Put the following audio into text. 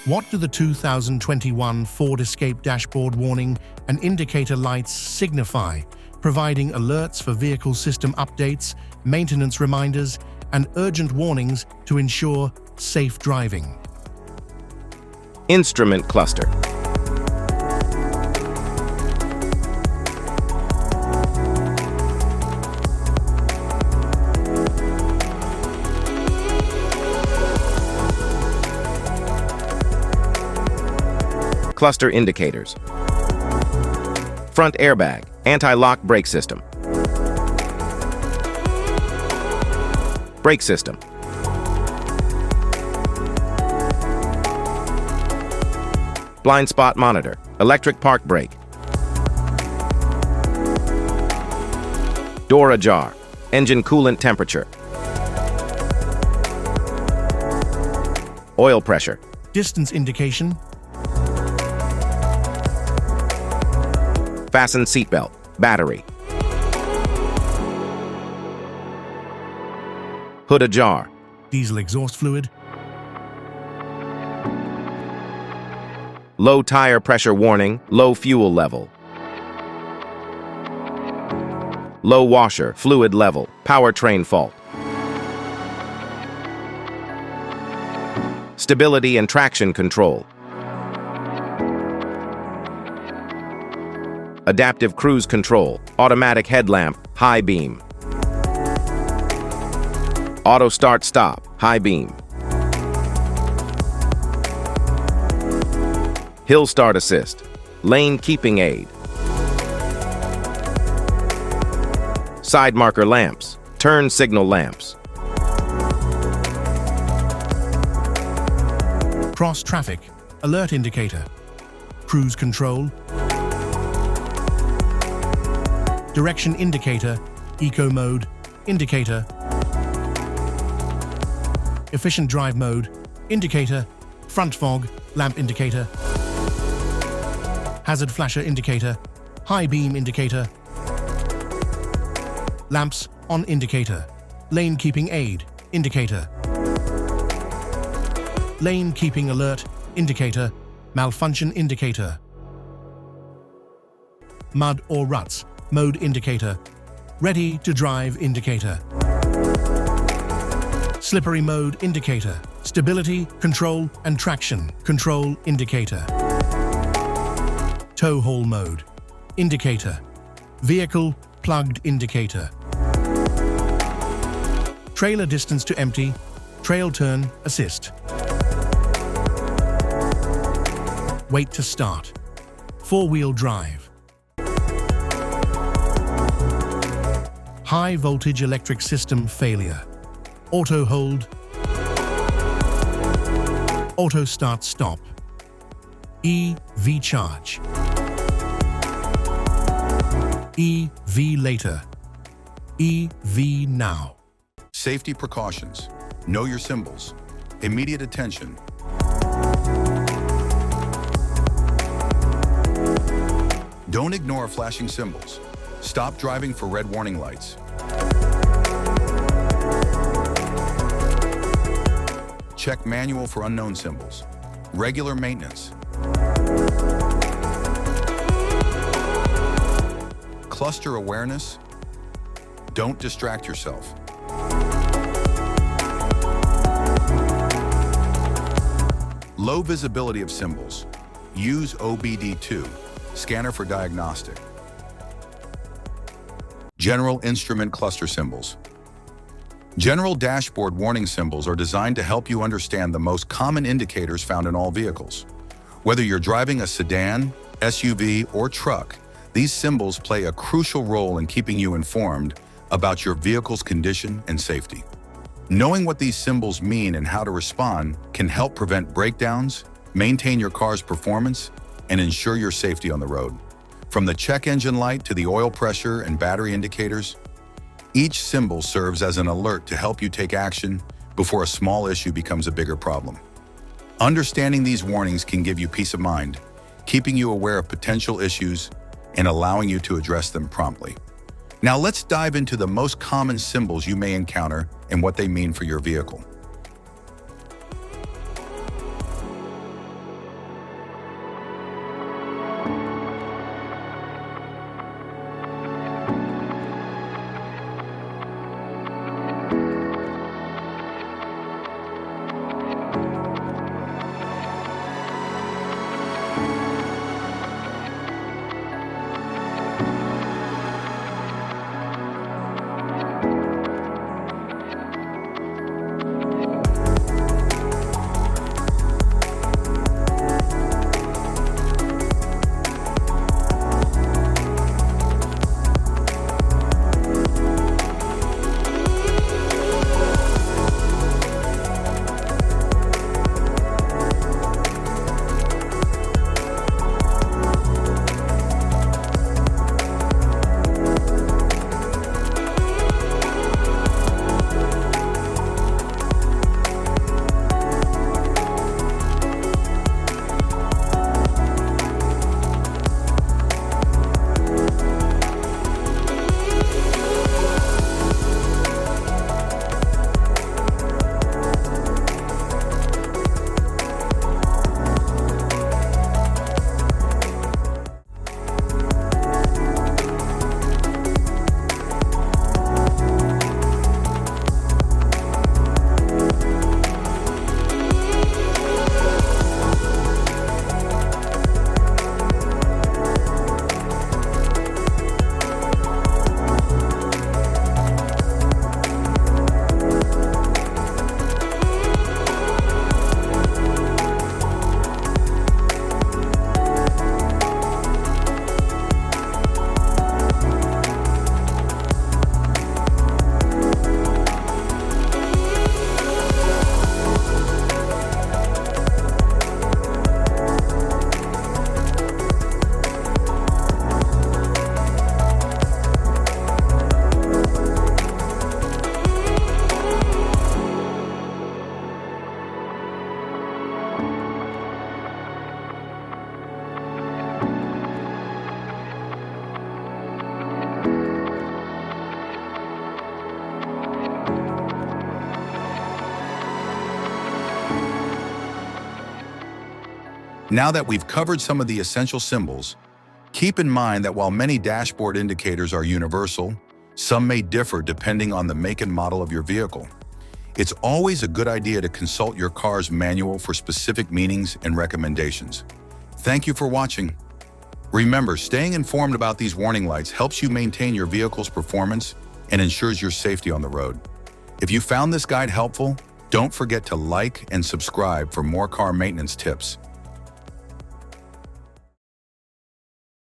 What do the 2021 Ford Escape dashboard warning and indicator lights signify, providing alerts for vehicle system updates, maintenance reminders, and urgent warnings to ensure safe driving? Instrument cluster. Cluster indicators. Front airbag, anti-lock brake system. Brake system. Blind spot monitor, electric park brake. Door ajar, engine coolant temperature. Oil pressure. Distance indication. Fasten seatbelt, battery. Hood ajar. Diesel exhaust fluid. Low tire pressure warning, low fuel level. Low washer, fluid level, powertrain fault. Stability and traction control. Adaptive cruise control, automatic headlamp, high beam. Auto start stop, high beam. Hill start assist, lane keeping aid. Side marker lamps, turn signal lamps. Cross traffic, alert indicator. Cruise control. Direction indicator, eco mode, indicator. Efficient drive mode, indicator. Front fog, lamp indicator. Hazard flasher indicator, high beam indicator. Lamps on indicator. Lane keeping aid, indicator. Lane keeping alert, indicator. Malfunction indicator. Mud or ruts, mode indicator. Ready to drive indicator. Slippery mode indicator. Stability, control, and traction control indicator. Tow haul mode indicator. Vehicle plugged indicator. Trailer distance to empty, trail turn assist. Wait to start. Four-wheel drive. High voltage electric system failure. Auto hold. Auto start stop. EV charge. EV later. EV now. Safety precautions. Know your symbols. Immediate attention. Don't ignore flashing symbols. Stop driving for red warning lights. Check manual for unknown symbols. Regular maintenance. Cluster awareness. Don't distract yourself. Low visibility of symbols. Use OBD2, scanner for diagnostic. General instrument cluster symbols. General dashboard warning symbols are designed to help you understand the most common indicators found in all vehicles. Whether you're driving a sedan, SUV, or truck, these symbols play a crucial role in keeping you informed about your vehicle's condition and safety. Knowing what these symbols mean and how to respond can help prevent breakdowns, maintain your car's performance, and ensure your safety on the road. From the check engine light to the oil pressure and battery indicators, each symbol serves as an alert to help you take action before a small issue becomes a bigger problem. Understanding these warnings can give you peace of mind, keeping you aware of potential issues and allowing you to address them promptly. Now let's dive into the most common symbols you may encounter and what they mean for your vehicle. Now that we've covered some of the essential symbols, keep in mind that while many dashboard indicators are universal, some may differ depending on the make and model of your vehicle. It's always a good idea to consult your car's manual for specific meanings and recommendations. Thank you for watching. Remember, staying informed about these warning lights helps you maintain your vehicle's performance and ensures your safety on the road. If you found this guide helpful, don't forget to like and subscribe for more car maintenance tips.